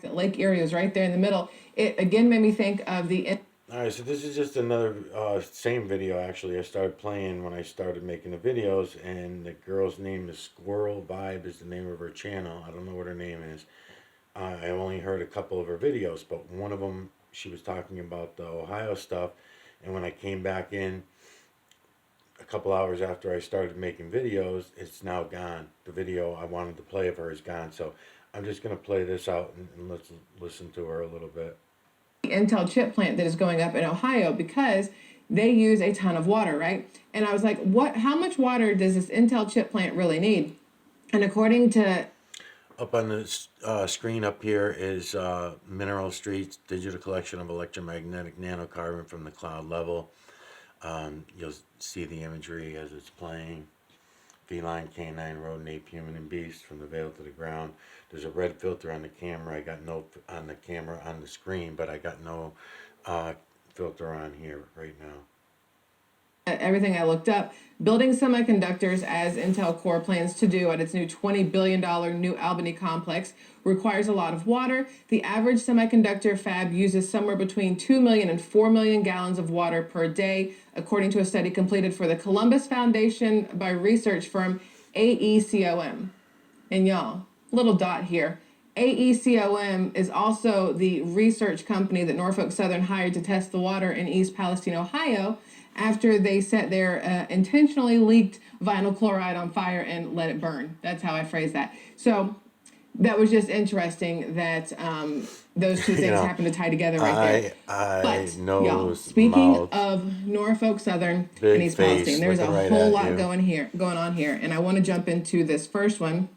Lake Erie was right there in the middle. It again made me think of the. All right, so this is just another same video actually. I started playing when I started making the videos, and the girl's name is Squirrel Vibe is the name of her channel. I don't know what her name is. I only heard a couple of her videos, but one of them she was talking about the Ohio stuff, and when I came back in a couple hours after I started making videos, it's now gone. The video I wanted to play of her is gone. So I'm just gonna play this out and let's listen to her a little bit. Intel chip plant that is going up in Ohio because they use a ton of water, right? And I was like, what, how much water does this Intel chip plant really need? And according to Up on the screen up here is Mineral Streets Digital Collection of Electromagnetic Nanocarbon from the Cloud Level. You'll see the imagery as it's playing. Feline, canine, rodent, ape, human, and beast from the veil to the ground. There's a red filter on the camera. I got no on the camera on the screen, but I got no filter on here right now. everything I looked up, building semiconductors, as Intel Core plans to do at its new $20 billion New Albany complex, requires a lot of water. The average semiconductor fab uses somewhere between 2 million and 4 million gallons of water per day, according to a study completed for the Columbus Foundation by research firm AECOM. And y'all, little dot here. AECOM is also the research company that Norfolk Southern hired to test the water in East Palestine, Ohio, after they set their intentionally leaked vinyl chloride on fire and let it burn. That's how I phrase that. So that was just interesting that those two things happen to tie together right there. But y'all, speaking mouth, of Norfolk Southern and big East face, Palestine, there's a looking right whole at lot you. going on here, and I want to jump into this first one.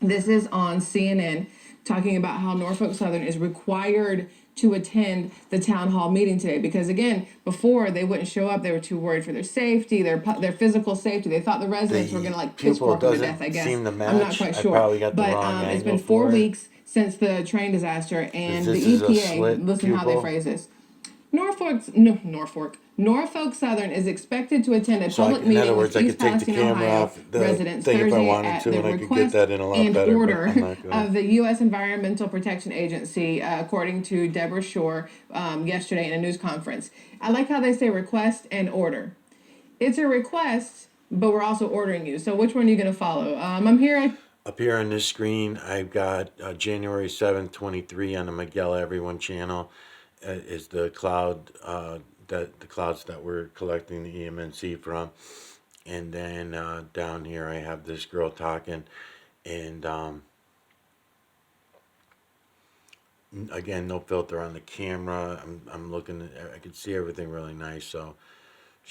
This is on CNN, talking about how Norfolk Southern is required to attend the town hall meeting today because, again, before they wouldn't show up. They were too worried for their safety, their physical safety. They thought the residents were going to like Pupil pitchfork them to doesn't death, I guess. seem to I'm not match. quite I sure. probably got the But wrong it's been angle 4 for it. weeks since the train disaster, and This the is a EPA, slit listen how they pupil. phrase this. Norfolk Southern is expected to attend a So public in meeting other with words, I East could take the Palestine, camera Ohio off the residents thing if I Thursday wanted at to, the and I could get request that in a lot and better, but order I'm not gonna. of the U.S. Environmental Protection Agency, according to Deborah Shore yesterday in a news conference. I like how they say request and order. It's a request, but we're also ordering you. So which one are you going to follow? I'm here. Up here on this screen, I've got January 7th, 23 on the Miguel Everyone channel. Is the cloud that the clouds that we're collecting the EMNC from, and then down here I have this girl talking, and again no filter on the camera. I'm looking. I can see everything really nice, so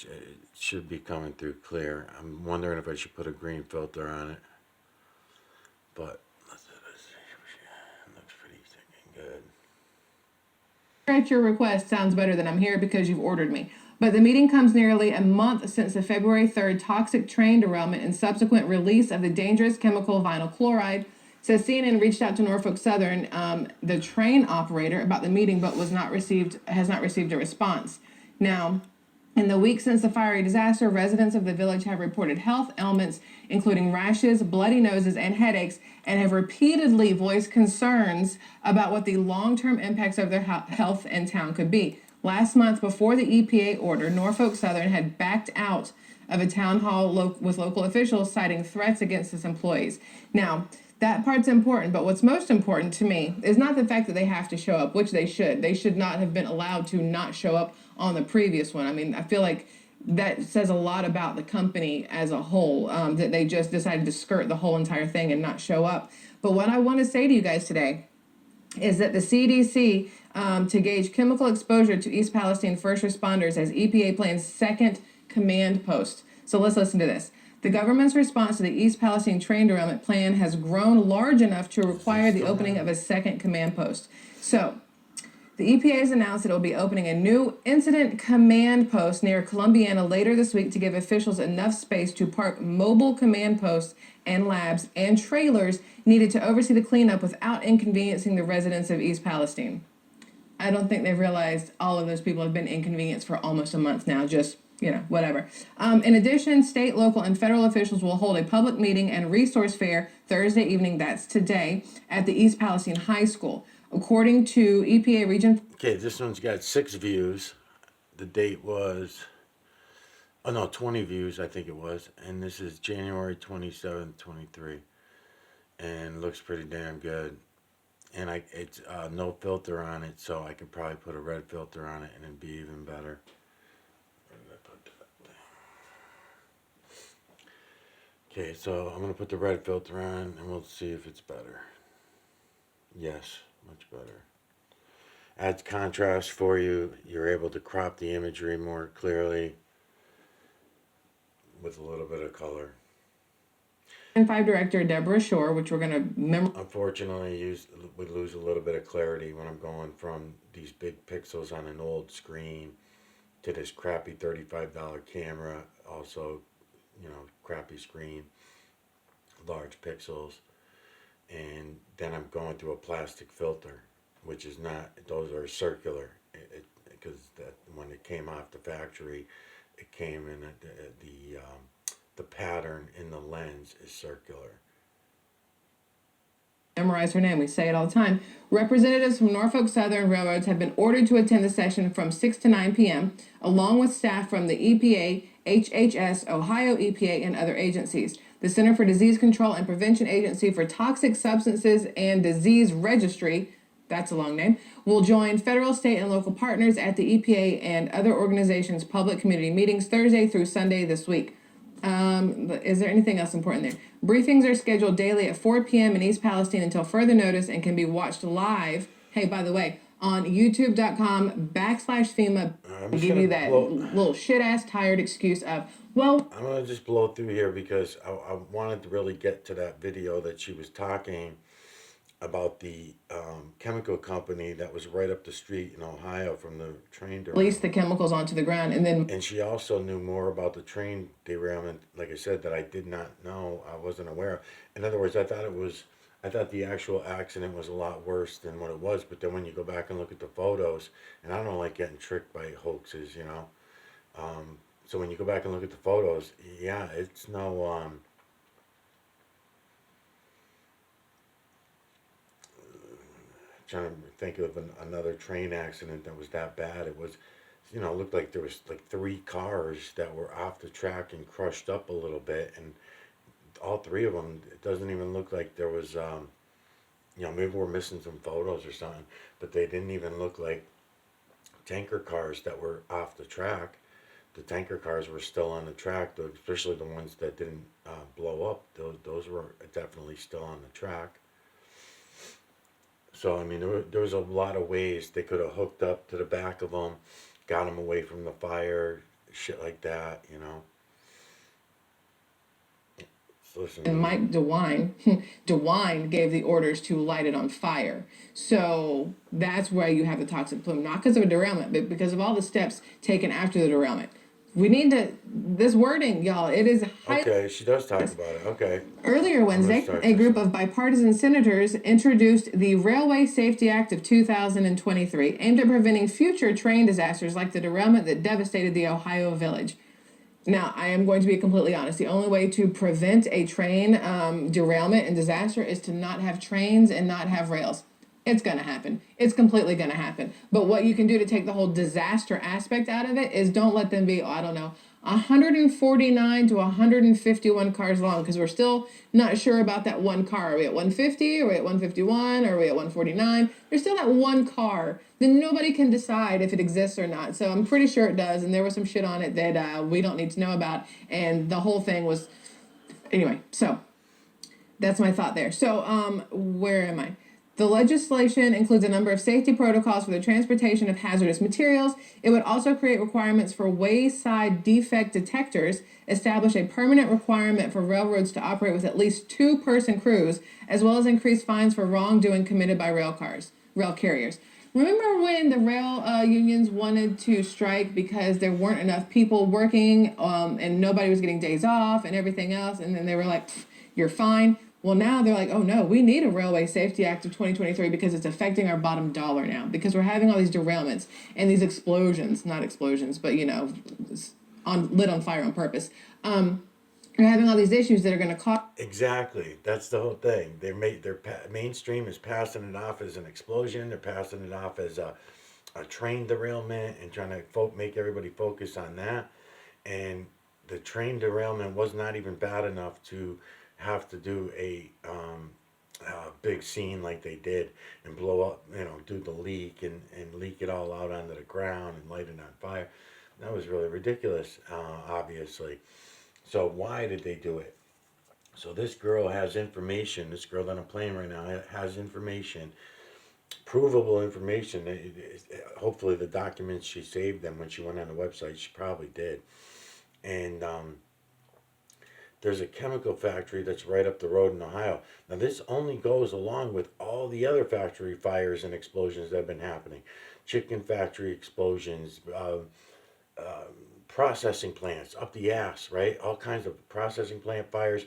it should be coming through clear. I'm wondering if I should put a green filter on it, but let's see. It looks pretty stinking good. At your request sounds better than I'm here because you've ordered me. But the meeting comes nearly a month since the February 3rd toxic train derailment and subsequent release of the dangerous chemical vinyl chloride. Says CNN reached out to Norfolk Southern, the train operator, about the meeting, but has not received a response. Now, in the week since the fiery disaster, residents of the village have reported health ailments, including rashes, bloody noses, and headaches, and have repeatedly voiced concerns about what the long-term impacts of their health in town could be. Last month, before the EPA order, Norfolk Southern had backed out of a town hall with local officials citing threats against its employees. Now, that part's important, but what's most important to me is not the fact that they have to show up, which they should. They should not have been allowed to not show up on the previous one. I mean, I feel like that says a lot about the company as a whole, that they just decided to skirt the whole entire thing and not show up. But what I want to say to you guys today is that the CDC, to gauge chemical exposure to East Palestine first responders, as EPA plans second command post. So let's listen to this. The government's response to the East Palestine train derailment plan has grown large enough to require the opening of a second command post. So the EPA has announced that it will be opening a new incident command post near Columbiana later this week to give officials enough space to park mobile command posts and labs and trailers needed to oversee the cleanup without inconveniencing the residents of East Palestine. I don't think they've realized all of those people have been inconvenienced for almost a month now, just, whatever. In addition, state, local, and federal officials will hold a public meeting and resource fair Thursday evening, that's today, at the East Palestine High School. According to EPA Region. Okay, this one's got 6 views. The date was, 20 views, I think it was. And this is January 27th, 23. And looks pretty damn good. And it's no filter on it, so I could probably put a red filter on it and it'd be even better. Where did I put that? Okay, so I'm gonna put the red filter on and we'll see if it's better. Yes, much better. Adds contrast for you. You're able to crop the imagery more clearly with a little bit of color. 5 director Deborah Shore, which we're going to Unfortunately, we lose a little bit of clarity when I'm going from these big pixels on an old screen to this crappy $35 camera. Also, crappy screen, large pixels, and then I'm going through a plastic filter, which is not. Those are circular, because that when it came off the factory, it came in the pattern in the lens is circular. Memorize her name. We say it all the time. Representatives from Norfolk Southern Railroads have been ordered to attend the session from 6 to 9 p.m., along with staff from the EPA, HHS, Ohio EPA, and other agencies. The Center for Disease Control and Prevention Agency for Toxic Substances and Disease Registry, that's a long name, will join federal, state, and local partners at the EPA and other organizations' public community meetings Thursday through Sunday this week. Is there anything else important there? Briefings are scheduled daily at 4 p.m. in East Palestine until further notice and can be watched live. Hey, by the way, on youtube.com/FEMA. Give you that little shit-ass tired excuse of, well, I'm going to just blow through here because I wanted to really get to that video that she was talking about the chemical company that was right up the street in Ohio from the train derailment. Release the chemicals onto the ground, and she also knew more about the train derailment, like I said, that I did not know. I wasn't aware of. In other words, I thought the actual accident was a lot worse than what it was. But then when you go back and look at the photos, and I don't like getting tricked by hoaxes, so when you go back and look at the photos, yeah, it's no. Trying to think of another train accident that was that bad. It was, it looked like there was like 3 cars that were off the track and crushed up a little bit, and all 3 of them. It doesn't even look like there was, maybe we're missing some photos or something, but they didn't even look like tanker cars that were off the track. The tanker cars were still on the track, especially the ones that didn't blow up. Those were definitely still on the track. So, I mean, there was a lot of ways they could have hooked up to the back of them, got them away from the fire, shit like that, And Mike DeWine gave the orders to light it on fire. So that's where you have the toxic plume, not because of a derailment, but because of all the steps taken after the derailment. We need this wording, y'all. It is okay, she does talk about it. Okay. Earlier Wednesday, a group of bipartisan senators introduced the Railway Safety Act of 2023, aimed at preventing future train disasters like the derailment that devastated the Ohio Village. Now, I am going to be completely honest. The only way to prevent a train derailment and disaster is to not have trains and not have rails. It's going to happen. It's completely going to happen. But what you can do to take the whole disaster aspect out of it is don't let them be, 149 to 151 cars long, because we're still not sure about that one car. Are we at 150? Are we at 151? Are we at 149? There's still that one car. Then nobody can decide if it exists or not. So I'm pretty sure it does. And there was some shit on it that we don't need to know about. And the whole thing was... Anyway, so that's my thought there. So where am I? The legislation includes a number of safety protocols for the transportation of hazardous materials. It would also create requirements for wayside defect detectors, establish a permanent requirement for railroads to operate with at least 2-person crews, as well as increase fines for wrongdoing committed by rail carriers. Remember when the rail unions wanted to strike because there weren't enough people working and nobody was getting days off and everything else, and then they were like, you're fine. Well, now they're like, oh no, we need a Railway Safety Act of 2023 because it's affecting our bottom dollar now, because we're having all these derailments and these explosions, not explosions, but lit on fire on purpose. You're having all these issues that are going to cause. Exactly. That's the whole thing. Mainstream is passing it off as an explosion. They're passing it off as a train derailment and trying to make everybody focus on that. And the train derailment was not even bad enough to have to do a big scene like they did and blow up, do the leak and leak it all out onto the ground and light it on fire. That was really ridiculous, obviously. So why did they do it? So this girl has information. This girl that I'm playing right now has information, provable information. Hopefully, the documents she saved them when she went on the website. She probably did. And there's a chemical factory that's right up the road in Ohio. Now, this only goes along with all the other factory fires and explosions that have been happening. Chicken factory explosions, processing plants up the ass, right? All kinds of processing plant fires.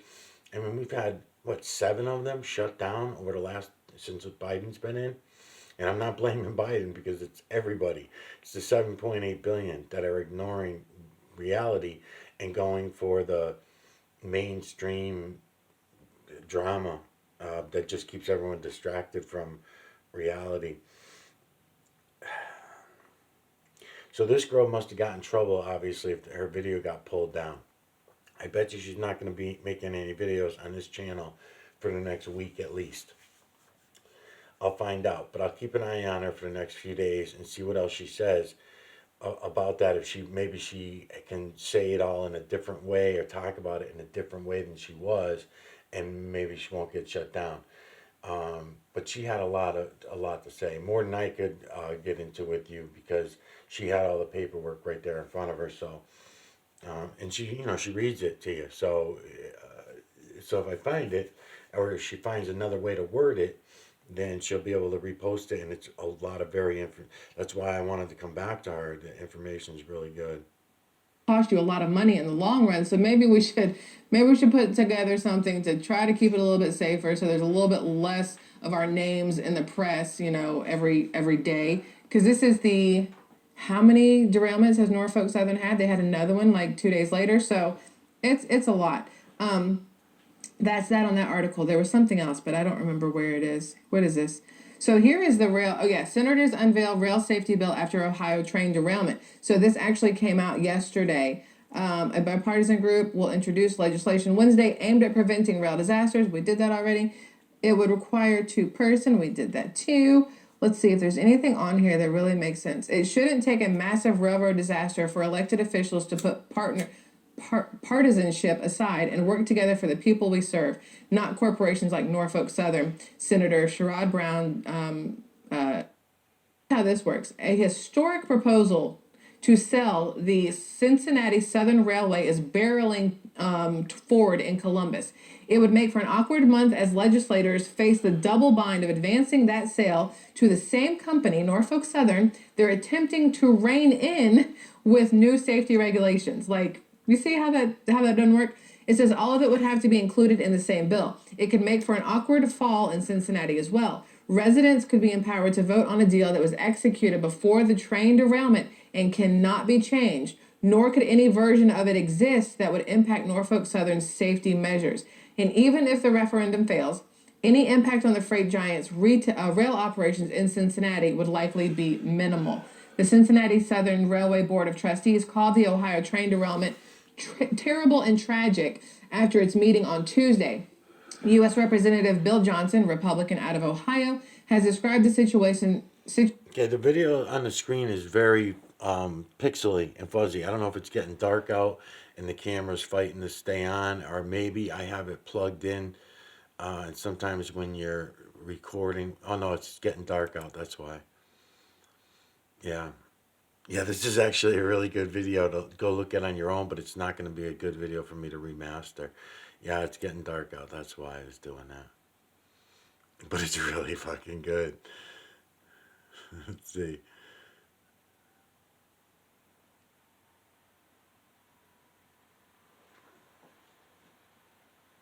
I mean, we've had, what, 7 of them shut down over the last, since Biden's been in? And I'm not blaming Biden because it's everybody. It's the 7.8 billion that are ignoring reality and going for the mainstream drama that just keeps everyone distracted from reality. So this girl must have gotten in trouble, obviously, if her video got pulled down. I bet you she's not going to be making any videos on this channel for the next week at least. I'll find out, but I'll keep an eye on her for the next few days and see what else she says about that. If she can say it all in a different way or talk about it in a different way than she was, and maybe she won't get shut down. But she had a lot to say, more than I could get into with you, because she had all the paperwork right there in front of her. So, and she reads it to you. So if I find it, or if she finds another way to word it, then she'll be able to repost it, and it's a lot of that's why I wanted to come back to her. The information is really good. Cost you a lot of money in the long run. So maybe we should put together something to try to keep it a little bit safer, so there's a little bit less of our names in the press, every day. Because this is the how many derailments has Norfolk Southern had? They had another one like 2 days later. So it's a lot. That's that on that article. There was something else, but I don't remember where it is. What is this? So here is the rail. Oh, yeah. Senators unveil rail safety bill after Ohio train derailment. So this actually came out yesterday. A bipartisan group will introduce legislation Wednesday aimed at preventing rail disasters. We did that already. It would require 2-person. We did that too. Let's see if there's anything on here that really makes sense. It shouldn't take a massive railroad disaster for elected officials to put partisanship aside and work together for the people we serve, not corporations like Norfolk Southern. Senator Sherrod Brown, how this works. A historic proposal to sell the Cincinnati Southern Railway is barreling forward in Columbus. It would make for an awkward month as legislators face the double bind of advancing that sale to the same company, Norfolk Southern. They're attempting to rein in with new safety regulations. Like, you see how that doesn't work? It says all of it would have to be included in the same bill. It could make for an awkward fall in Cincinnati as well. Residents could be empowered to vote on a deal that was executed before the train derailment and cannot be changed, nor could any version of it exist that would impact Norfolk Southern's safety measures. And even if the referendum fails, any impact on the freight giant's rail operations in Cincinnati would likely be minimal. The Cincinnati Southern Railway Board of Trustees called the Ohio train derailment terrible and tragic after its meeting on Tuesday. U.S. Representative Bill Johnson, Republican out of Ohio, has described the situation. Okay, the video on the screen is very pixely and fuzzy. I don't know if it's getting dark out and the camera's fighting to stay on, or maybe I have it plugged in. And sometimes when you're recording, oh no, it's getting dark out. That's why. Yeah. Yeah, this is actually a really good video to go look at on your own, but it's not going to be a good video for me to remaster. Yeah, it's getting dark out. That's why I was doing that. But it's really fucking good. Let's see.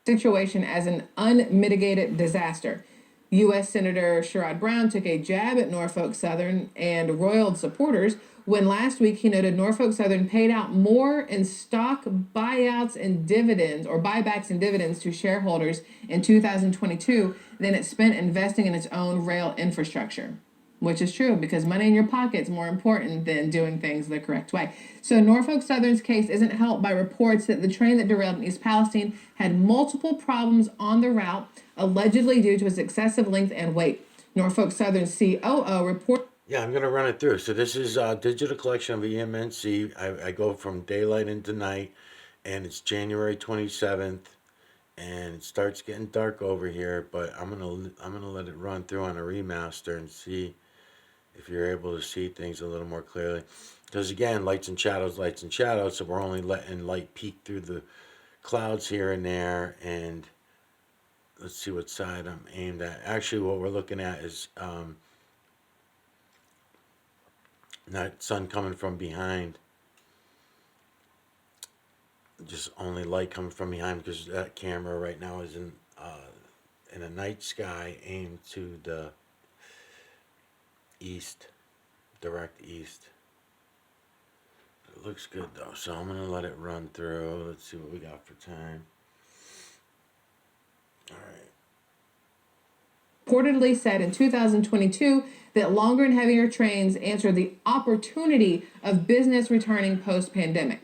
Situation as an unmitigated disaster. U.S. Senator Sherrod Brown took a jab at Norfolk Southern and Royal supporters when last week he noted Norfolk Southern paid out more in stock buyouts and dividends or buybacks and dividends to shareholders in 2022 than it spent investing in its own rail infrastructure. Which is true because money in your pocket is more important than doing things the correct way. So Norfolk Southern's case isn't helped by reports that the train that derailed in East Palestine had multiple problems on the route, allegedly due to its excessive length and weight. Norfolk Southern's COO report. Yeah, I'm gonna run it through. So this is a digital collection of EMNC. I go from daylight into night, and it's January 27th, and it starts getting dark over here. But I'm gonna let it run through on a remaster and see if you're able to see things a little more clearly. Because again, lights and shadows, so we're only letting light peek through the clouds here and there. And let's see what side I'm aimed at. Actually, what we're looking at is not sun coming from behind, just only light coming from behind because that camera right now is in a night sky aimed to the east, direct east. It looks good though, so I'm gonna let it run through. Let's see what we got for time. All right. Reportedly said in 2022 that longer and heavier trains answer the opportunity of business returning post-pandemic.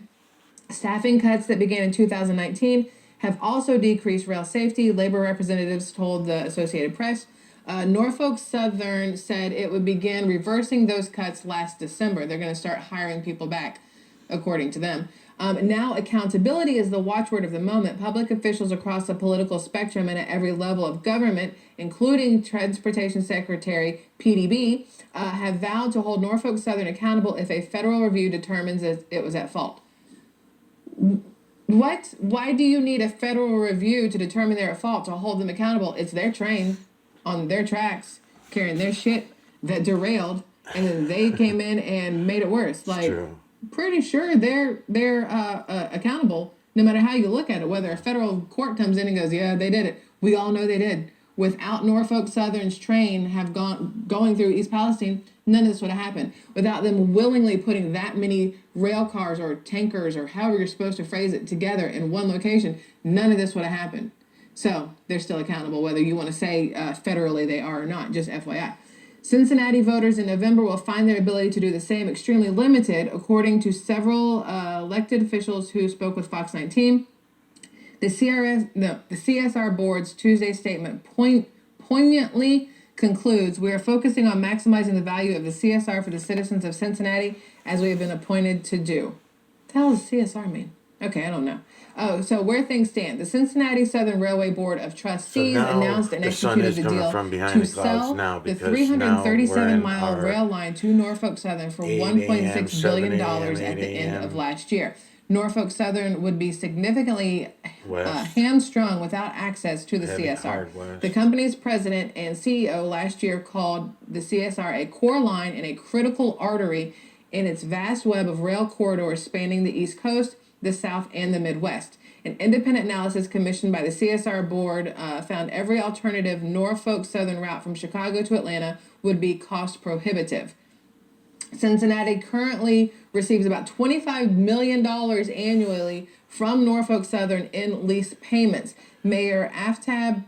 Staffing cuts that began in 2019 have also decreased rail safety, labor representatives told the Associated Press. Norfolk Southern said it would begin reversing those cuts last December. They're going to start hiring people back, according to them. Now, accountability is the watchword of the moment. Public officials across the political spectrum and at every level of government, including Transportation Secretary PDB, have vowed to hold Norfolk Southern accountable if a federal review determines that it was at fault. What? Why do you need a federal review to determine they're at fault to hold them accountable? It's their train on their tracks carrying their shit that derailed, and then they came in and made it worse. Like, True. pretty sure they're accountable no matter how you look at it. Whether a federal court comes in and goes, yeah, they did it. We all know they did. Without Norfolk Southern's train going through East Palestine, none of this would have happened. Without them willingly putting that many rail cars or tankers or however you're supposed to phrase it together in one location, none of this would have happened. So they're still accountable, whether you want to say federally they are or not, just FYI. Cincinnati voters in November will find their ability to do the same extremely limited, according to several elected officials who spoke with Fox 19. The CSR board's Tuesday statement poignantly concludes, we are focusing on maximizing the value of the CSR for the citizens of Cincinnati as we have been appointed to do. What the hell does CSR mean? Okay, I don't know. Oh, so where things stand, the Cincinnati Southern Railway Board of Trustees announced and executed the deal to sell the 337-mile rail line to Norfolk Southern for $1.6 billion at the end of last year. Norfolk Southern would be significantly hamstrung without access to the CSR. The company's president and CEO last year called the CSR a core line and a critical artery in its vast web of rail corridors spanning the East Coast, the South, and the Midwest. An independent analysis commissioned by the CSR board found every alternative Norfolk Southern route from Chicago to Atlanta would be cost prohibitive. Cincinnati currently receives about $25 million annually from Norfolk Southern in lease payments. Mayor Aftab.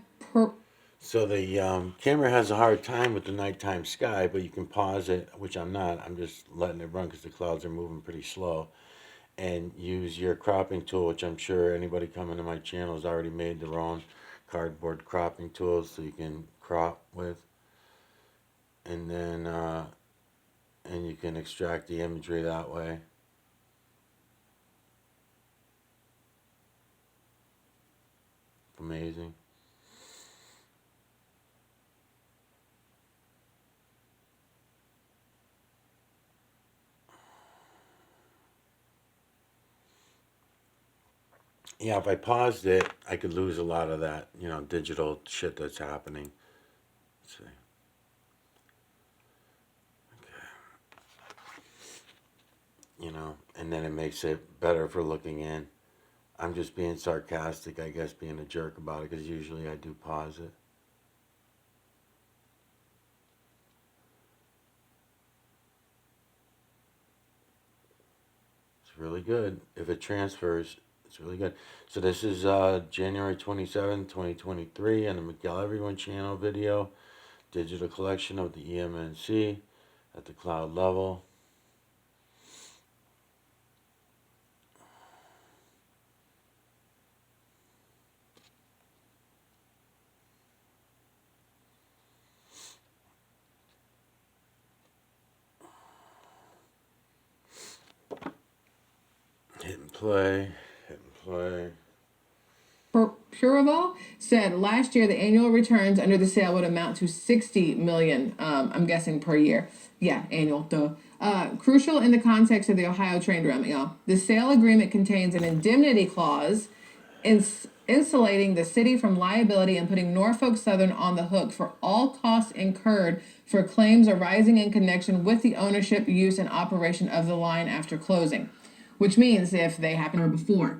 So the camera has a hard time with the nighttime sky, but you can pause it, which I'm not. I'm just letting it run because the clouds are moving pretty slow. And use your cropping tool, which I'm sure anybody coming to my channel has already made their own cardboard cropping tools so you can crop with. And then and you can extract the imagery that way. Amazing. Yeah, if I paused it, I could lose a lot of that, digital shit that's happening. Let's see. And then it makes it better for looking in. I'm just being sarcastic, I guess, being a jerk about it, because usually I do pause it. really good. If it transfers, it's really good. So this is January 27th, 2023, on the Miguel Everyone channel video. Digital collection of the EMNC at the cloud level. Hit and play, hit and play. Puraval said last year the annual returns under the sale would amount to 60 million, I'm guessing per year. Yeah, annual, duh. Crucial in the context of the Ohio train derailment, y'all. The sale agreement contains an indemnity clause insulating the city from liability and putting Norfolk Southern on the hook for all costs incurred for claims arising in connection with the ownership, use, and operation of the line after closing, which means if they happen or before.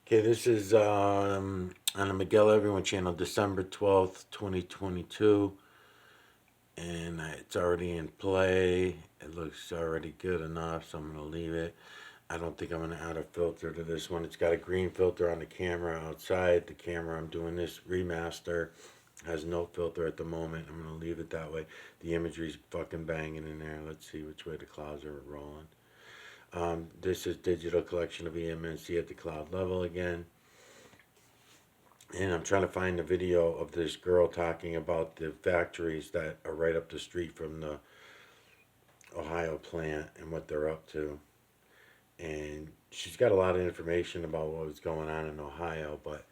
Okay, this is on the Miguel Everyone channel, December 12th, 2022. And it's already in play. It looks already good enough, so I'm going to leave it. I don't think I'm going to add a filter to this one. It's got a green filter on the camera outside. The camera I'm doing this remaster has no filter at the moment. I'm going to leave it that way. The imagery's fucking banging in there. Let's see which way the clouds are rolling. This is digital collection of EMNC at the cloud level again. And I'm trying to find the video of this girl talking about the factories that are right up the street from the Ohio plant and what they're up to. And she's got a lot of information about what was going on in Ohio, but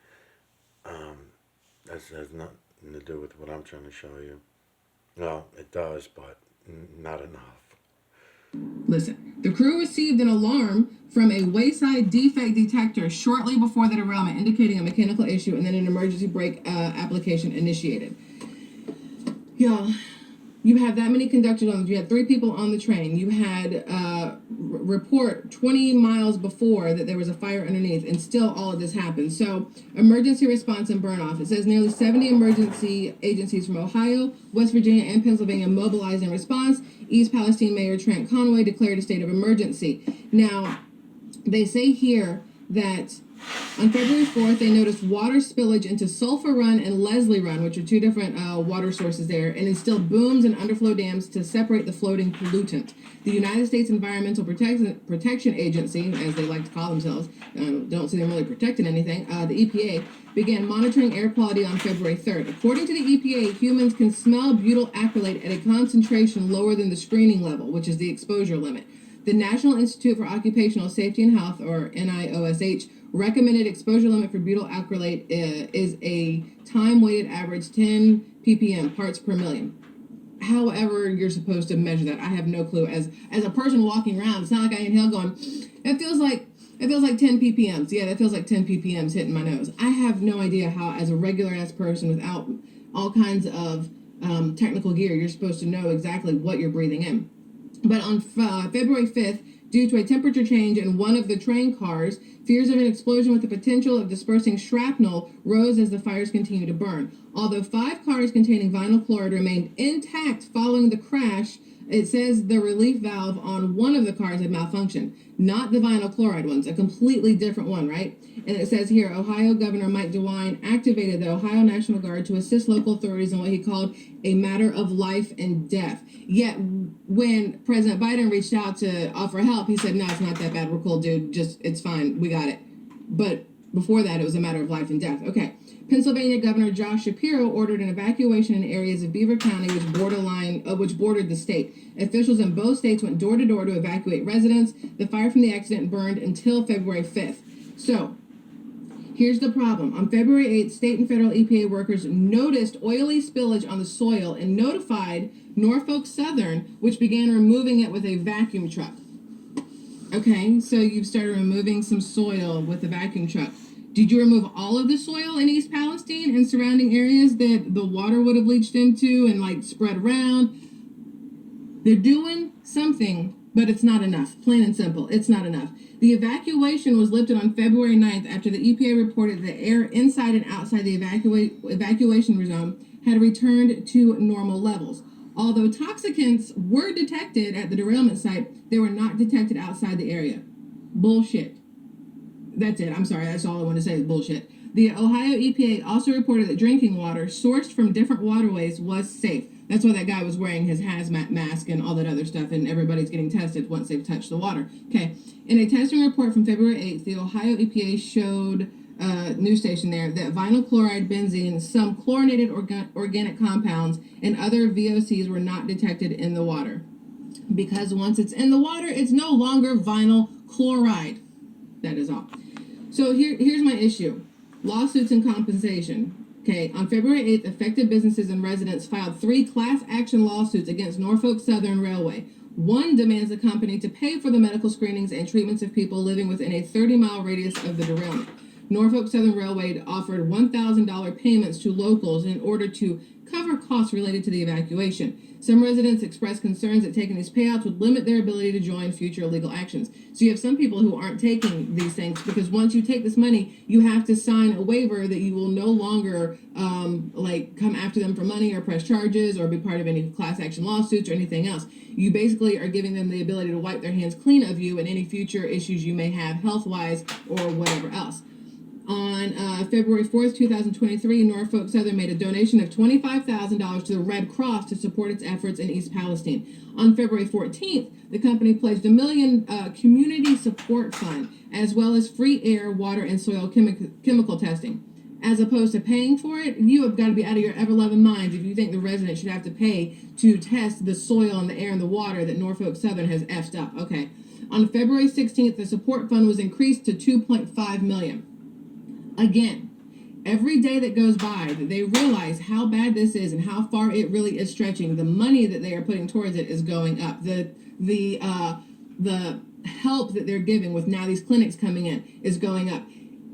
that has nothing to do with what I'm trying to show you. Well, it does, but not enough. Listen, the crew received an alarm from a wayside defect detector shortly before the derailment, indicating a mechanical issue, and then an emergency brake application initiated. Y'all, you have that many conductors on. You had 3 people on the train. You had report 20 miles before that there was a fire underneath, and still all of this happened. So, emergency response and burn off. It says nearly 70 emergency agencies from Ohio, West Virginia, and Pennsylvania mobilized in response. East Palestine Mayor Trent Conway declared a state of emergency. Now, they say here that on February 4th, they noticed water spillage into Sulphur Run and Leslie Run, which are 2 different water sources there, and installed booms and underflow dams to separate the floating pollutant. The United States Environmental Protection Agency, as they like to call themselves, don't see them really protecting anything, the EPA, began monitoring air quality on February 3rd. According to the EPA, humans can smell butyl acrylate at a concentration lower than the screening level, which is the exposure limit. The National Institute for Occupational Safety and Health, or NIOSH, recommended exposure limit for butyl acrylate is a time-weighted average 10 ppm, parts per million. However you're supposed to measure that, I have no clue. As a person walking around, it's not like I inhale going, it feels like 10 ppms. Yeah, that feels like 10 ppms hitting my nose. I have no idea how, as a regular-ass person without all kinds of technical gear, you're supposed to know exactly what you're breathing in. But on February 5th, due to a temperature change in one of the train cars, fears of an explosion with the potential of dispersing shrapnel rose as the fires continued to burn. Although 5 cars containing vinyl chloride remained intact following the crash, it says the relief valve on one of the cars had malfunctioned. Not the vinyl chloride ones, a completely different one, right? And it says here, Ohio Governor Mike DeWine activated the Ohio National Guard to assist local authorities in what he called a matter of life and death. Yet, when President Biden reached out to offer help, he said, no, it's not that bad. We're cool, dude. Just, it's fine. We got it. But before that, it was a matter of life and death. Okay. Pennsylvania Governor Josh Shapiro ordered an evacuation in areas of Beaver County which bordered the state. Officials in both states went door to door to evacuate residents. The fire from the accident burned until February 5th. So, here's the problem. On February 8th, state and federal EPA workers noticed oily spillage on the soil and notified Norfolk Southern, which began removing it with a vacuum truck. Okay, so you've started removing some soil with a vacuum truck. Did you remove all of the soil in East Palestine and surrounding areas that the water would have leached into and like spread around? They're doing something, but it's not enough. Plain and simple, it's not enough. The evacuation was lifted on February 9th after the EPA reported the air inside and outside the evacuation zone had returned to normal levels. Although toxicants were detected at the derailment site, they were not detected outside the area. Bullshit. That's it. I'm sorry. That's all I want to say is bullshit. The Ohio EPA also reported that drinking water sourced from different waterways was safe. That's why that guy was wearing his hazmat mask and all that other stuff, and everybody's getting tested once they've touched the water. Okay. In a testing report from February 8th, the Ohio EPA showed news station there that vinyl chloride, benzene, some chlorinated organic compounds, and other VOCs were not detected in the water. Because once it's in the water, it's no longer vinyl chloride. That is all. So here's my issue. Lawsuits and compensation. Okay, on February 8th, affected businesses and residents filed 3 class action lawsuits against Norfolk Southern Railway. One demands the company to pay for the medical screenings and treatments of people living within a 30-mile radius of the derailment. Norfolk Southern Railway offered $1,000 payments to locals in order to cover costs related to the evacuation. Some residents expressed concerns that taking these payouts would limit their ability to join future legal actions. So you have some people who aren't taking these things because once you take this money, you have to sign a waiver that you will no longer come after them for money or press charges or be part of any class action lawsuits or anything else. You basically are giving them the ability to wipe their hands clean of you and any future issues you may have health-wise or whatever else. On February 4th, 2023, Norfolk Southern made a donation of $25,000 to the Red Cross to support its efforts in East Palestine. On February 14th, the company pledged $1 million community support fund, as well as free air, water, and soil chemical testing. As opposed to paying for it, you have got to be out of your ever-loving minds if you think the residents should have to pay to test the soil and the air and the water that Norfolk Southern has effed up. Okay. On February 16th, the support fund was increased to $2.5 million. Again, every day that goes by that they realize how bad this is and how far it really is stretching, the money that they are putting towards it is going up. The help that they're giving with now these clinics coming in is going up.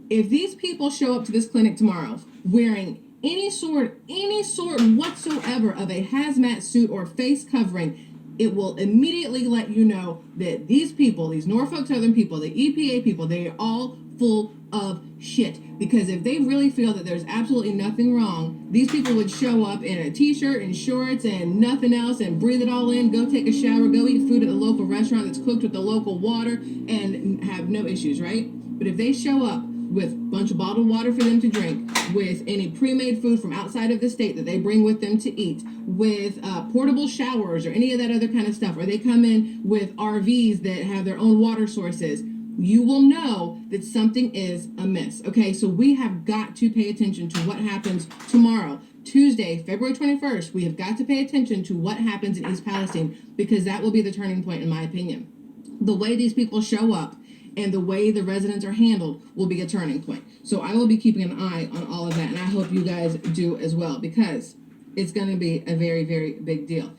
If these people show up to this clinic tomorrow wearing any sort whatsoever of a hazmat suit or face covering, it will immediately let you know that these people, these Norfolk Southern people, the EPA people, they are all full of shit. Because if they really feel that there's absolutely nothing wrong, these people would show up in a t-shirt and shorts and nothing else and breathe it all in, go take a shower, go eat food at the local restaurant that's cooked with the local water and have no issues, right? But if they show up with a bunch of bottled water for them to drink, with any pre-made food from outside of the state that they bring with them to eat, with portable showers or any of that other kind of stuff, or they come in with RVs that have their own water sources, you will know that something is amiss. Okay, so we have got to pay attention to what happens tomorrow, Tuesday, February 21st. We have got to pay attention to what happens in East Palestine, because that will be the turning point, in my opinion. The way these people show up and the way the residents are handled will be a turning point. So I will be keeping an eye on all of that, and I hope you guys do as well, because it's going to be a very, very big deal.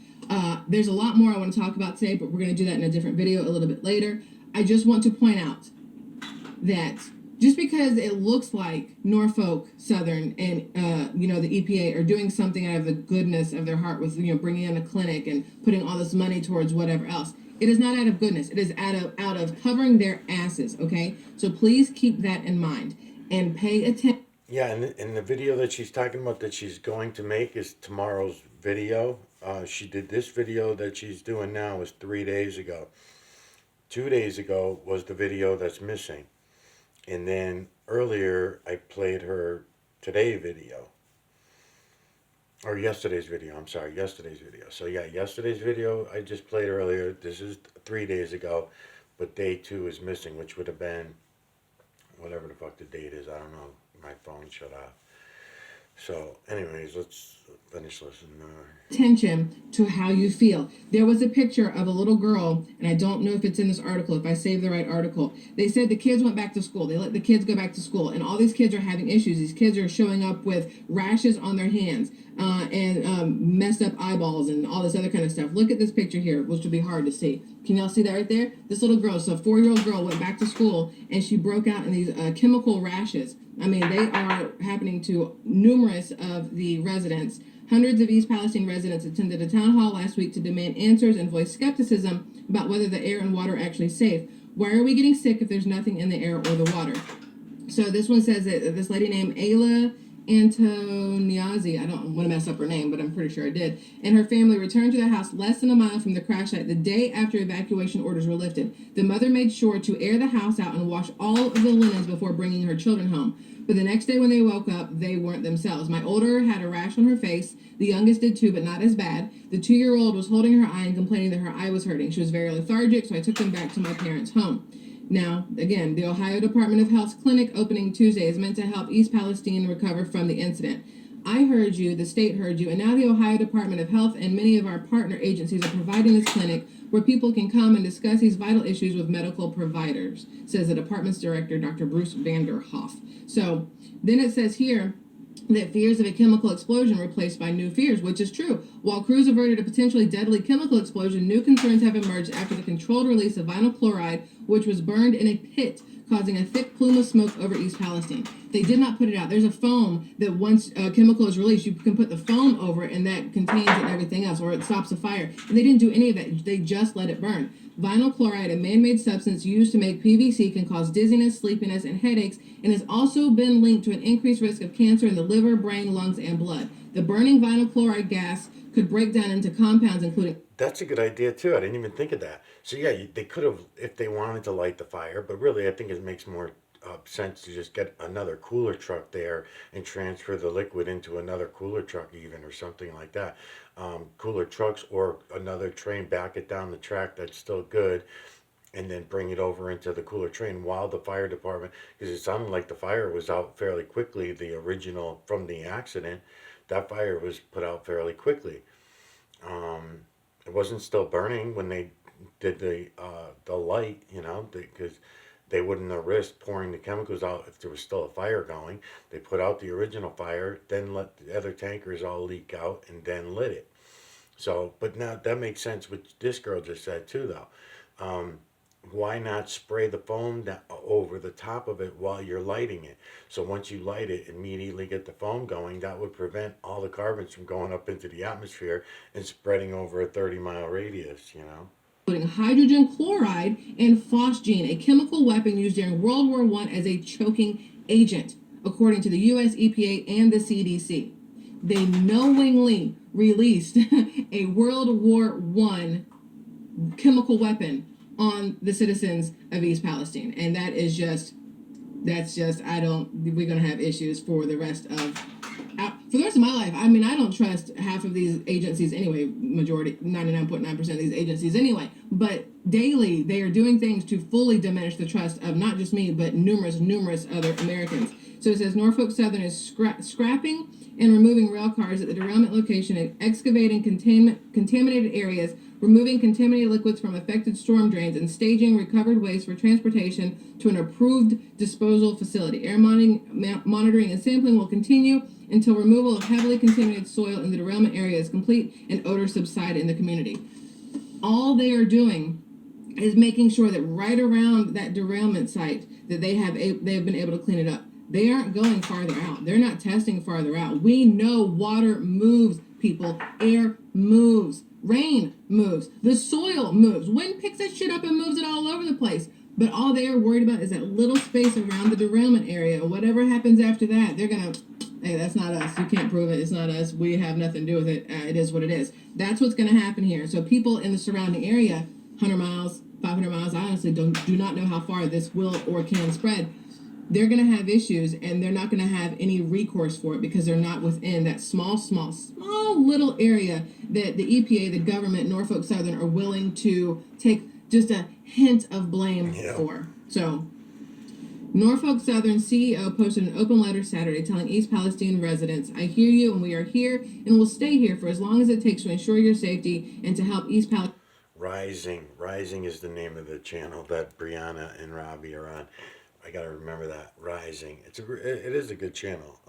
There's a lot more I want to talk about today, but we're going to do that in a different video a little bit later. I just want to point out that just because it looks like Norfolk Southern and the EPA are doing something out of the goodness of their heart with bringing in a clinic and putting all this money towards whatever else, it is not out of goodness. It is out of covering their asses. Okay, so please keep that in mind and pay attention. Yeah, and the video that she's talking about that she's going to make is tomorrow's video. She did this video that she's doing now was 3 days ago. 2 days ago was the video that's missing. And then earlier I played her today video. Or yesterday's video, I'm sorry, yesterday's video. So yeah, yesterday's video I just played earlier. This is 3 days ago. But day 2 is missing, which would have been whatever the fuck the date is. I don't know. My phone shut off. So anyways, let's finish listening. Attention to how you feel. There was a picture of a little girl, and I don't know if it's in this article, if I saved the right article. They said the kids went back to school. They let the kids go back to school, and all these kids are having issues. These kids are showing up with rashes on their hands and messed up eyeballs and all this other kind of stuff. Look at this picture here, which will be hard to see. Can y'all see that right there? This little girl, so a 4-year-old girl, went back to school, and she broke out in these chemical rashes. I mean, they are happening to numerous of the residents. Hundreds of East Palestine residents attended a town hall last week to demand answers and voice skepticism about whether the air and water are actually safe. Why are we getting sick if there's nothing in the air or the water? So this one says that this lady named Ayla Antoniazzi, I don't want to mess up her name, but I'm pretty sure I did, and her family returned to their house less than a mile from the crash site the day after evacuation orders were lifted. The mother made sure to air the house out and wash all of the linens before bringing her children home. But the next day when they woke up, they weren't themselves. My older had a rash on her face. The youngest did too, but not as bad. The 2-year-old was holding her eye and complaining that her eye was hurting. She was very lethargic, so I took them back to my parents' home. Now, again, the Ohio Department of Health's clinic opening Tuesday is meant to help East Palestine recover from the incident. I heard you, the state heard you, and now the Ohio Department of Health and many of our partner agencies are providing this clinic where people can come and discuss these vital issues with medical providers, says the department's director, Dr. Bruce Vanderhoff. So then it says here that fears of a chemical explosion replaced by new fears, which is true. While crews averted a potentially deadly chemical explosion, new concerns have emerged after the controlled release of vinyl chloride, which was burned in a pit, causing a thick plume of smoke over East Palestine. They did not put it out. There's a foam that once a chemical is released, you can put the foam over it, and that contains it and everything else, or it stops a fire. And they didn't do any of that. They just let it burn. Vinyl chloride, a man-made substance used to make PVC, can cause dizziness, sleepiness, and headaches, and has also been linked to an increased risk of cancer in the liver, brain, lungs, and blood. The burning vinyl chloride gas could break down into compounds including... That's a good idea too. I didn't even think of that. So yeah, they could have, if they wanted to light the fire, but really I think it makes more sense to just get another cooler truck there and transfer the liquid into another cooler truck even, or something like that. Cooler trucks, or another train, back it down the track that's still good, and then bring it over into the cooler train while the fire department, because it sounded like the fire was out fairly quickly. The original from the accident, that fire was put out fairly quickly. um, it wasn't still burning when they did the light, because they wouldn't have risked pouring the chemicals out if there was still a fire going. They put out the original fire, then let the other tankers all leak out, and then lit it. So, but now that makes sense what this girl just said too, though. Why not spray the foam over the top of it while you're lighting it? So once you light it, immediately get the foam going. That would prevent all the carbons from going up into the atmosphere and spreading over a 30-mile radius. including hydrogen chloride and phosgene, a chemical weapon used during World War I as a choking agent, according to the U.S. EPA and the CDC. They knowingly released a World War I chemical weapon on the citizens of East Palestine. And we're going to have issues for the rest of my life. I mean, I don't trust half of these agencies anyway, majority, 99.9% of these agencies anyway. But daily, they are doing things to fully diminish the trust of not just me, but numerous other Americans. So it says Norfolk Southern is scrapping and removing rail cars at the derailment location and excavating contaminated areas, removing contaminated liquids from affected storm drains, and staging recovered waste for transportation to an approved disposal facility. Air monitoring and sampling will continue until removal of heavily contaminated soil in the derailment area is complete and odors subside in the community. All they are doing is making sure that right around that derailment site that they have been able to clean it up. They aren't going farther out. They're not testing farther out. We know water moves, people. Air moves. Rain moves. The soil moves. Wind picks that shit up and moves it all over the place. But all they are worried about is that little space around the derailment area. And whatever happens after that, they're going to, hey, that's not us. You can't prove it. It's not us. We have nothing to do with it. It is what it is. That's what's going to happen here. So people in the surrounding area, 100 miles, 500 miles, I honestly do not know how far this will or can spread. They're going to have issues, and they're not going to have any recourse for it because they're not within that small little area that the EPA, the government, Norfolk Southern are willing to take just a hint of blame for. So Norfolk Southern CEO posted an open letter Saturday telling East Palestine residents, "I hear you, and we are here and will stay here for as long as it takes to ensure your safety and to help East Palestine." Rising is the name of the channel that Brianna and Robbie are on. I gotta remember that. Rising. It is a good channel.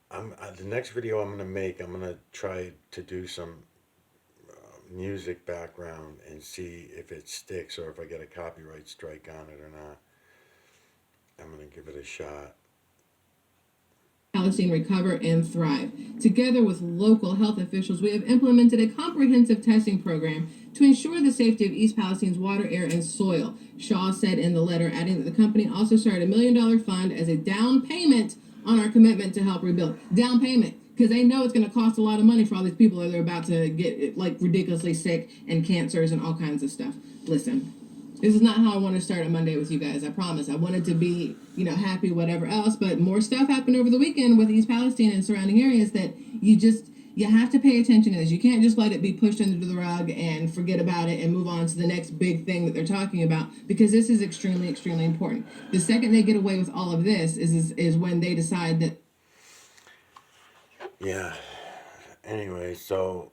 The next video I'm gonna make, I'm gonna try to do some music background and see if it sticks or if I get a copyright strike on it or not. I'm gonna give it a shot. Palestine recover and thrive. Together with local health officials, we have implemented a comprehensive testing program to ensure the safety of East Palestine's water, air, and soil, Shaw said in the letter, adding that the company also started $1 million fund as a down payment on our commitment to help rebuild. Down payment, because they know it's going to cost a lot of money for all these people that are about to get like ridiculously sick and cancers and all kinds of stuff. Listen, this is not how I want to start a Monday with you guys. I promise. I wanted to be, happy, whatever else, but more stuff happened over the weekend with East Palestine and surrounding areas that you have to pay attention to this. You can't just let it be pushed under the rug and forget about it and move on to the next big thing that they're talking about, because this is extremely, extremely important. The second they get away with all of this is when they decide that. Yeah. Anyway, so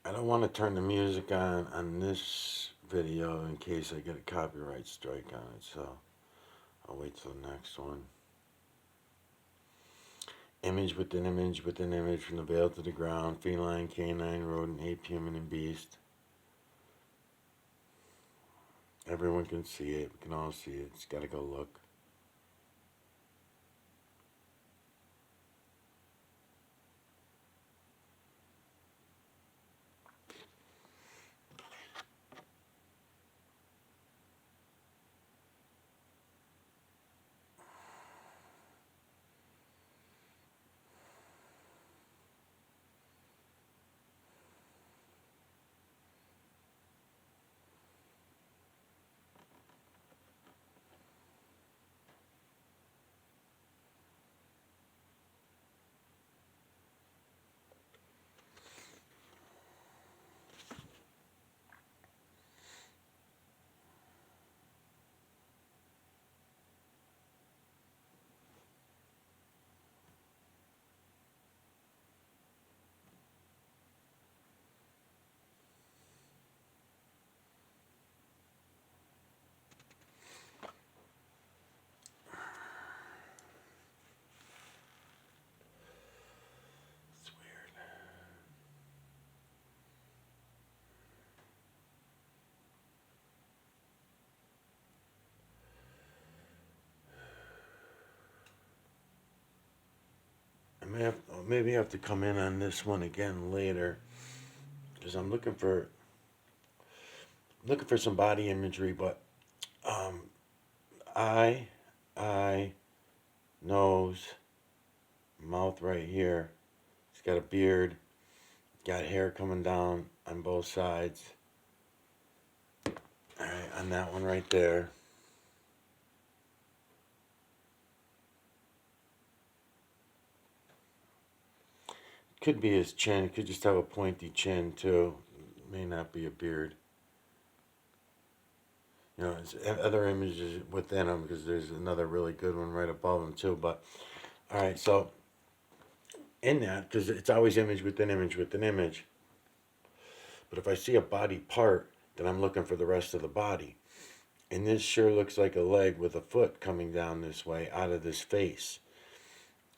I don't want to turn the music on this video in case I get a copyright strike on it, so I'll wait till the next one. Image within image within image, from the veil to the ground, feline, canine, rodent, ape, human, and beast. Everyone can see it. We can all see it. Just gotta go look. It's weird. Maybe have to come in on this one again later, because I'm looking for some body imagery, but um, eye, eye, nose, mouth right here. He's got a beard, got hair coming down on both sides. All right, on that one right there. Could be his chin. Could just have a pointy chin too. May not be a beard. There's other images within him, because there's another really good one right above him too. But all right, so in that, because it's always image within image within image. But if I see a body part, then I'm looking for the rest of the body. And this sure looks like a leg with a foot coming down this way out of this face.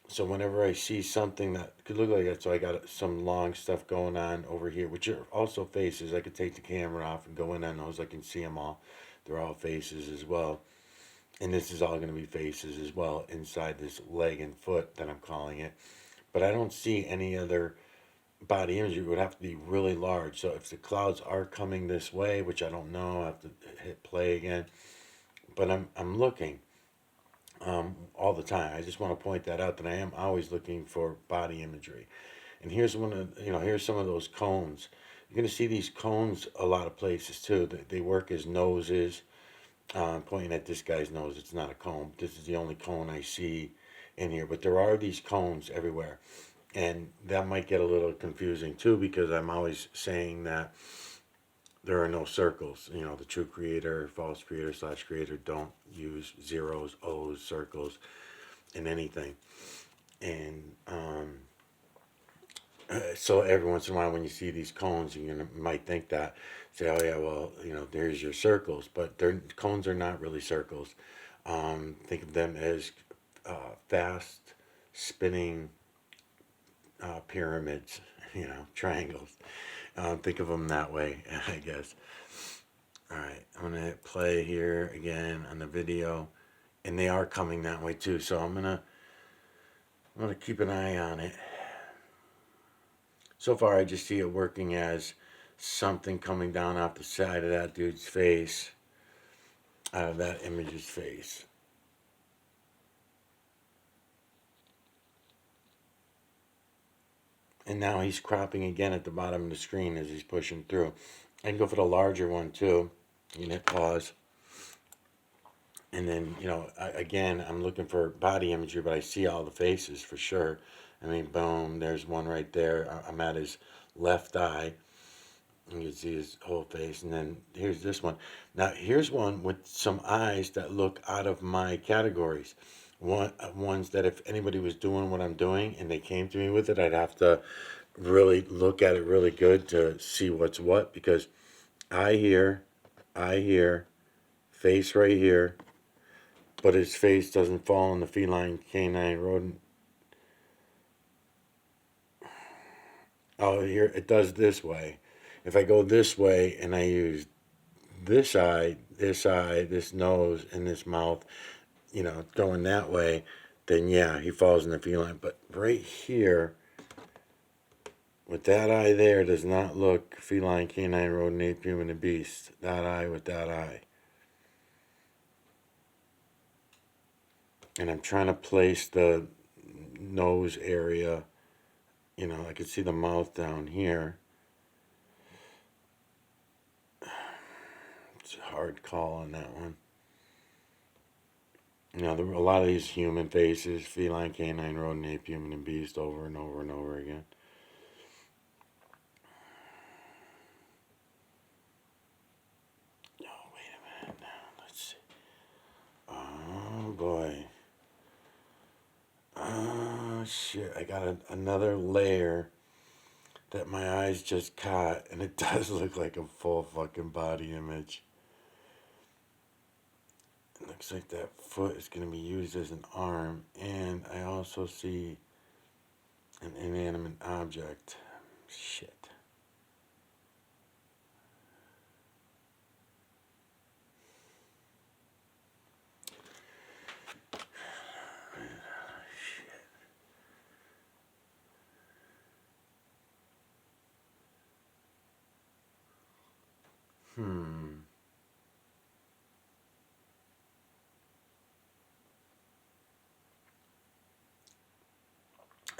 So whenever I see something that could look like that, so I got some long stuff going on over here, which are also faces. I could take the camera off and go in on those. I can see them all. They're all faces as well. And this is all going to be faces as well inside this leg and foot that I'm calling it. But I don't see any other body image. It would have to be really large. So if the clouds are coming this way, which I don't know, I have to hit play again. But I'm looking all the time. I just want to point that out, that I am always looking for body imagery. And here's here's some of those cones. You're going to see these cones a lot of places too. They work as noses. I'm pointing at this guy's nose. It's not a cone. This is the only cone I see in here. But there are these cones everywhere. And that might get a little confusing too, because I'm always saying that there are no circles. The true creator, false creator, slash creator don't use zeros, O's, circles in anything. And so every once in a while, when you see these cones, you might think that, say, oh yeah, well, there's your circles, but cones are not really circles. Think of them as fast spinning pyramids, triangles. Think of them that way, I guess. All right, I'm gonna hit play here again on the video, and they are coming that way too. So I'm gonna keep an eye on it. So far, I just see it working as something coming down off the side of that dude's face, out of that image's face. And now he's cropping again at the bottom of the screen as he's pushing through. I can go for the larger one too. You can hit pause. And then, again, I'm looking for body imagery, but I see all the faces for sure. I mean, boom, there's one right there. I'm at his left eye. You can see his whole face. And then here's this one. Now, here's one with some eyes that look out of my categories. Ones that if anybody was doing what I'm doing and they came to me with it, I'd have to really look at it really good to see what's what, because eye here, face right here, but his face doesn't fall in the feline canine rodent. Oh, here it does this way. If I go this way and I use this eye, this nose, and this mouth, going that way, then yeah, he falls in the feline. But right here, with that eye there, does not look feline, canine, rodent, ape, human, and beast. That eye with that eye. And I'm trying to place the nose area. I can see the mouth down here. It's a hard call on that one. There were a lot of these human faces, feline, canine, rodent, ape, human, and beast, over and over and over again. Oh, wait a minute now. Let's see. Oh, boy. Oh, shit. I got another layer that my eyes just caught, and it does look like a full fucking body image. It looks like that foot is going to be used as an arm, and I also see an inanimate object. Shit. Hmm.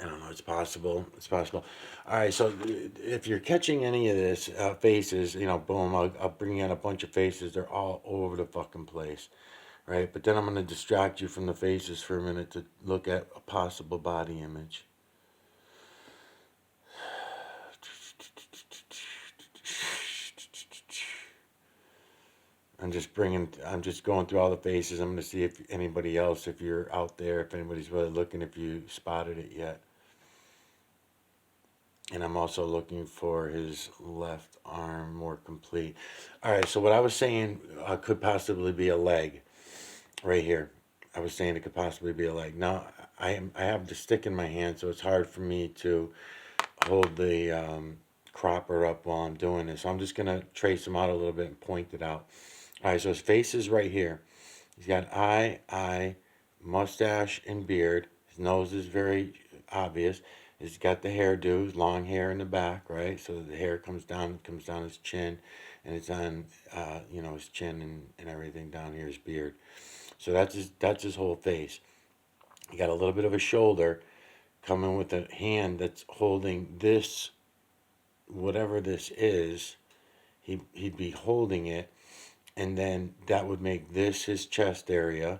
I don't know. It's possible. It's possible. All right. So if you're catching any of this faces, boom, I'll bring in a bunch of faces. They're all over the fucking place, right? But then I'm gonna distract you from the faces for a minute to look at a possible body image. I'm just going through all the faces. I'm gonna see if anybody else, if you're out there, if anybody's really looking, if you spotted it yet. And I'm also looking for his left arm more complete. All right, so what I was saying could possibly be a leg right here. I was saying it could possibly be a leg. Now, I have the stick in my hand, so it's hard for me to hold the cropper up while I'm doing this. So I'm just going to trace him out a little bit and point it out. All right, so his face is right here. He's got eye, mustache, and beard. His nose is very obvious. He's got the hairdo, long hair in the back, right? So the hair comes down his chin, and it's on, his chin and everything down here, his beard. So that's his whole face. He got a little bit of a shoulder, coming with a hand that's holding this, whatever this is. He'd be holding it, and then that would make this his chest area,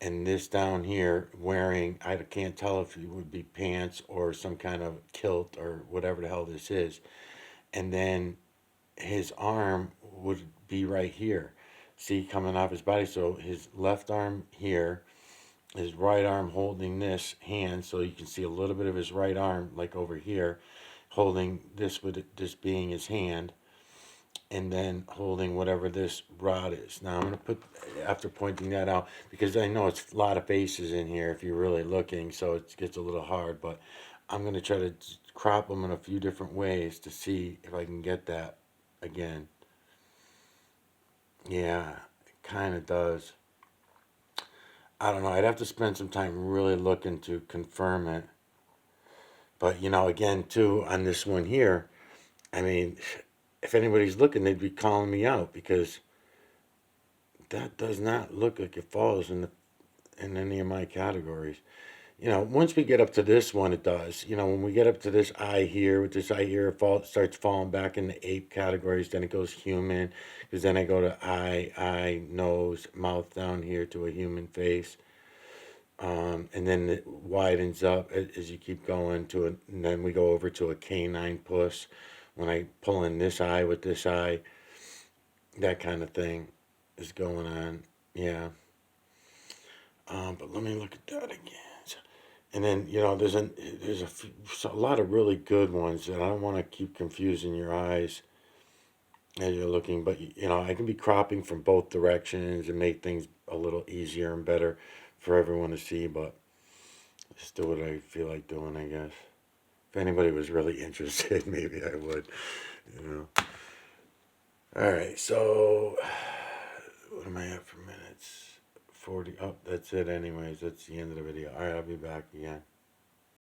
and this down here wearing, I can't tell if it would be pants or some kind of kilt or whatever the hell this is. And then his arm would be right here. See, coming off his body. So his left arm here, his right arm holding this hand. So you can see a little bit of his right arm, like over here, holding this, with this being his hand, and then holding whatever this rod is. Now I'm going to put, after pointing that out, because I know it's a lot of faces in here if you're really looking, so it gets a little hard, but I'm going to try to crop them in a few different ways to see if I can get that again. Yeah, it kind of does. I don't know. I'd have to spend some time really looking to confirm it. But again, too, on this one here, I mean, if anybody's looking, they'd be calling me out because that does not look like it falls in any of my categories. Once we get up to this one, it does. When we get up to this eye here, with this eye here, starts falling back in the ape categories. Then it goes human, because then I go to eye, nose, mouth down here to a human face. And then it widens up as you keep going and then we go over to a canine puss. When I pull in this eye with this eye, that kind of thing is going on. Yeah. But let me look at that again. And then there's a lot of really good ones that I don't want to keep confusing your eyes as you're looking. But I can be cropping from both directions and make things a little easier and better for everyone to see. But just do what I feel like doing, I guess. If anybody was really interested, maybe I would. You know. All right. So what am I at for minutes? 40. Oh, that's it. Anyways, that's the end of the video. All right, I'll be back again.